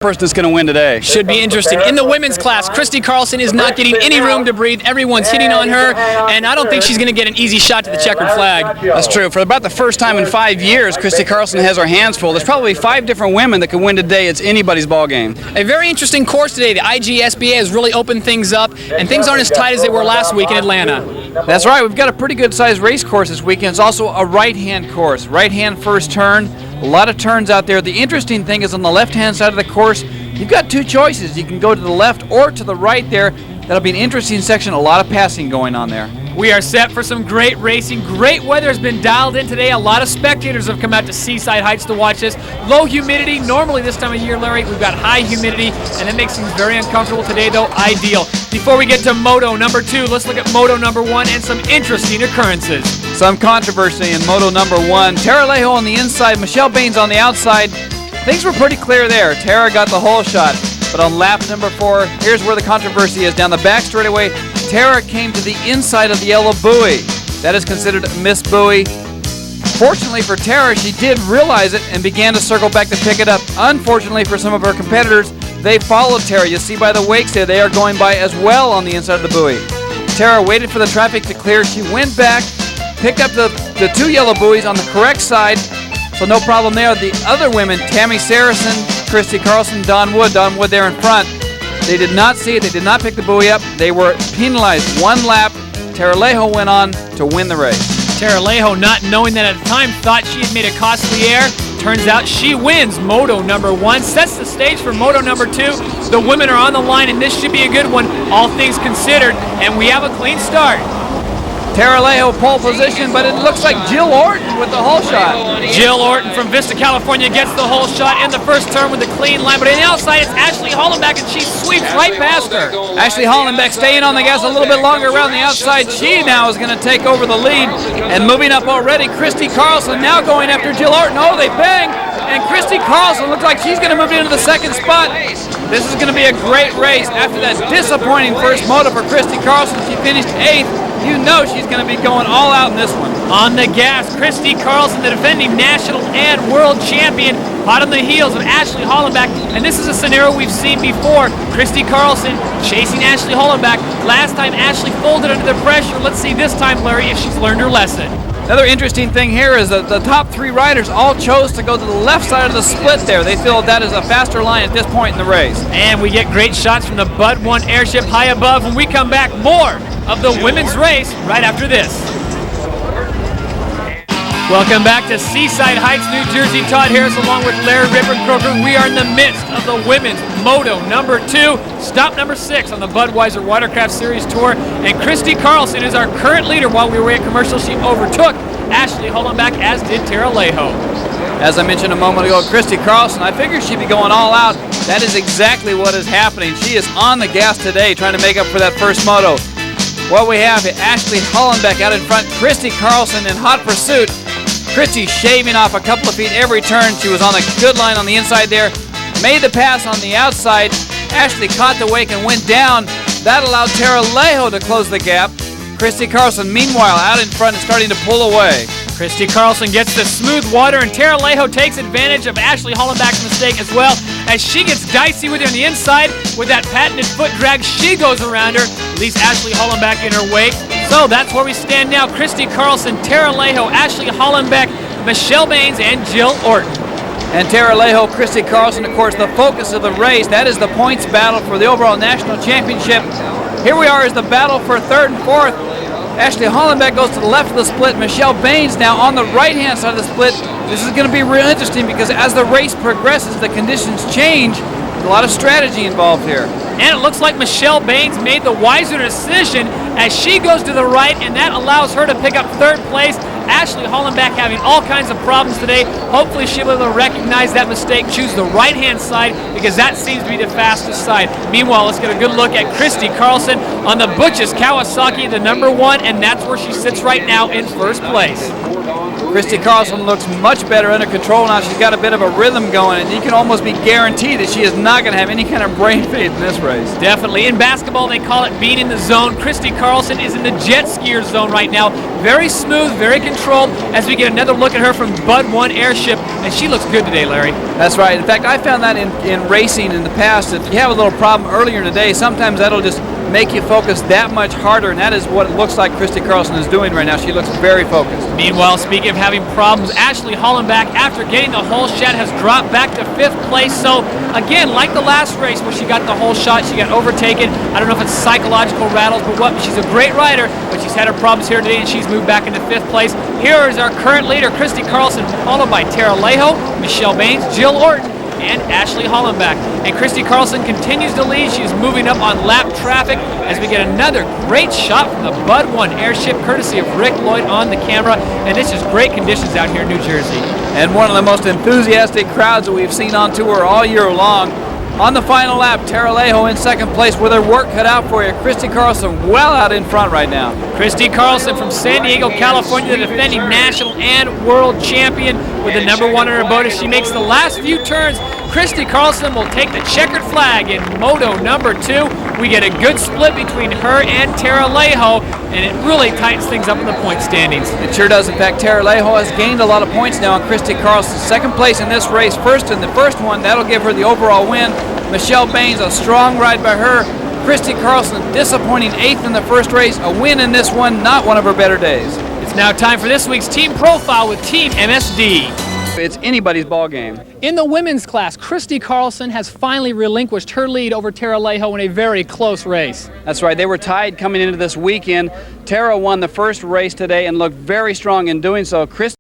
person that's going to win today. Should be interesting. In the women's class, Christy Carlson is not getting any room to breathe. Everyone's hitting on her, and I don't think she's going to get an easy shot to the checkered flag. That's true. For about the first time in 5 years, Christy Carlson has her hands full. There's probably 5 different women that can win today. It's anybody's ball game. A very interesting course today. The IGSBA has really opened things up, and things aren't as tight as they were last week in Atlanta. That's right. We've got a pretty good-sized race course this weekend. It's also a right-hand course. Right-hand first turn. A lot of turns out there. The interesting thing is on the left-hand side of the course, you've got 2 choices. You can go to the left or to the right there. That'll be an interesting section. A lot of passing going on there. We are set for some great racing. Great weather has been dialed in today. A lot of spectators have come out to Seaside Heights to watch this. Low humidity. Normally this time of year, Larry, we've got high humidity, and it makes things very uncomfortable. Today, though, ideal. Before we get to Moto number 2, let's look at Moto number 1 and some interesting occurrences. Some controversy in Moto number 1. Tara Lejo on the inside, Michelle Baines on the outside. Things were pretty clear there. Tara got the whole shot. But on lap number 4, here's where the controversy is. Down the back straightaway, Tara came to the inside of the yellow buoy. That is considered a missed buoy. Fortunately for Tara, she did realize it and began to circle back to pick it up. Unfortunately for some of her competitors, they followed Tara. You see by the wakes there, they are going by as well on the inside of the buoy. Tara waited for the traffic to clear. She went back, picked up the 2 yellow buoys on the correct side, so no problem there. The other women, Tammy Saracen, Christy Carlson, Dawn Wood there in front, they did not see it. They did not pick the buoy up. They were penalized 1 lap. Tara Lejo went on to win the race. Tara Lejo, not knowing that at the time, thought she had made a costly error. Turns out she wins Moto number 1, sets the stage for Moto number 2. The women are on the line, and this should be a good one, all things considered, and we have a clean start. Tara Lejo pole position, but it looks like Jill Orton with the whole shot. Jill Orton from Vista, California gets the whole shot in the first turn with the clean line, but on the outside it's Ashley Hollenbeck, and she sweeps right past her. Ashley Hollenbeck staying on the gas a little bit longer around the outside. She now is going to take over the lead, and moving up already, Christy Carlson now going after Jill Orton. Oh, they bang, and Christy Carlson looks like she's going to move into the second spot. This is going to be a great race. After that disappointing first moto for Christy Carlson, she finished 8th. You know she's going to be going all out in this one. On the gas, Christy Carlson, the defending national and world champion, hot on the heels of Ashley Hollenbeck. And this is a scenario we've seen before. Christy Carlson chasing Ashley Hollenbeck. Last time Ashley folded under the pressure. Let's see this time, Larry, if she's learned her lesson. Another interesting thing here is that the top 3 riders all chose to go to the left side of the split there. They feel that is a faster line at this point in the race. And we get great shots from the Bud 1 airship high above. When we come back, more of the women's race right after this. Welcome back to Seaside Heights, New Jersey. Todd Harris along with Larry Ripper-Croker. We are in the midst of the women's Moto number 2, stop number 6 on the Budweiser Watercraft Series Tour. And Christy Carlson is our current leader. While we were at commercial, she overtook Ashley Hollenbeck, as did Tara Lejo. As I mentioned a moment ago, Christy Carlson, I figured she'd be going all out. That is exactly what is happening. She is on the gas today trying to make up for that first moto. What we have is Ashley Hollenbeck out in front, Christy Carlson in hot pursuit. Christy shaving off a couple of feet every turn. She was on a good line on the inside there. Made the pass on the outside. Ashley caught the wake and went down. That allowed Tara Lejo to close the gap. Christy Carlson, meanwhile, out in front and starting to pull away. Christy Carlson gets the smooth water, and Tara Lejo takes advantage of Ashley Hollenbeck's mistake as well. As she gets dicey with her on the inside with that patented foot drag, she goes around her, leaves Ashley Hollenbeck in her wake. So that's where we stand now. Christy Carlson, Tara Lejo, Ashley Hollenbeck, Michelle Baines, and Jill Orton. And Tara Lejo, Christy Carlson, of course, the focus of the race. That is the points battle for the overall national championship. Here we are as the battle for 3rd and 4th. Ashley Hollenbeck goes to the left of the split. Michelle Baines now on the right-hand side of the split. This is going to be real interesting because as the race progresses, the conditions change. There's a lot of strategy involved here. And it looks like Michelle Baines made the wiser decision as she goes to the right, and that allows her to pick up 3rd place. Ashley Hollenbeck having all kinds of problems today. Hopefully she'll be able to recognize that mistake, choose the right-hand side, because that seems to be the fastest side. Meanwhile, let's get a good look at Christy Carlson on the Butch's Kawasaki, the number 1, and that's where she sits right now in 1st place. Christy Carlson looks much better under control now. She's got a bit of a rhythm going, and you can almost be guaranteed that she is not going to have any kind of brain fade in this race. Definitely. In basketball, they call it being in the zone. Christy Carlson is in the jet skier zone right now. Very smooth, very controlled, as we get another look at her from Bud 1 Airship, and she looks good today, Larry. That's right. In fact, I found that in racing in the past. If you have a little problem earlier today, sometimes that'll just make you focus that much harder, and that is what it looks like Christy Carlson is doing right now. She looks very focused. Meanwhile, speaking of having problems, Ashley Hollenbach, after getting the whole shot, has dropped back to 5th place. So, again, like the last race where she got the whole shot, she got overtaken. I don't know if it's psychological rattles, but what? She's a great rider, but she's had her problems here today, and she's moved back into 5th place. Here is our current leader, Christy Carlson, followed by Tara Lejo, Michelle Baines, Jill Orton, and Ashley Hollenbach. And Christy Carlson continues to lead. She's moving up on lap traffic as we get another great shot from the Bud 1 Airship, courtesy of Rick Lloyd on the camera. And it's just great conditions out here in New Jersey. And one of the most enthusiastic crowds that we've seen on tour all year long. On the final lap, Tara Lejo in 2nd place with her work cut out for you. Christy Carlson well out in front right now. Christy Carlson from San Diego, California, the defending national and world champion with the #1 on her boat. As she makes the last few turns, Christy Carlson will take the checkered flag in Moto #2. We get a good split between her and Tara Lejo, and it really tightens things up in the point standings. It sure does. In fact, Tara Lejo has gained a lot of points now on Christy Carlson. 2nd place in this race, first in the first one. That'll give her the overall win. Michelle Baines, a strong ride by her. Christy Carlson, disappointing 8th in the first race. A win in this one, not one of her better days. It's now time for this week's team profile with Team MSD. It's anybody's ball game. In the women's class, Christy Carlson has finally relinquished her lead over Tara Lejo in a very close race. That's right. They were tied coming into this weekend. Tara won the first race today and looked very strong in doing so. Christy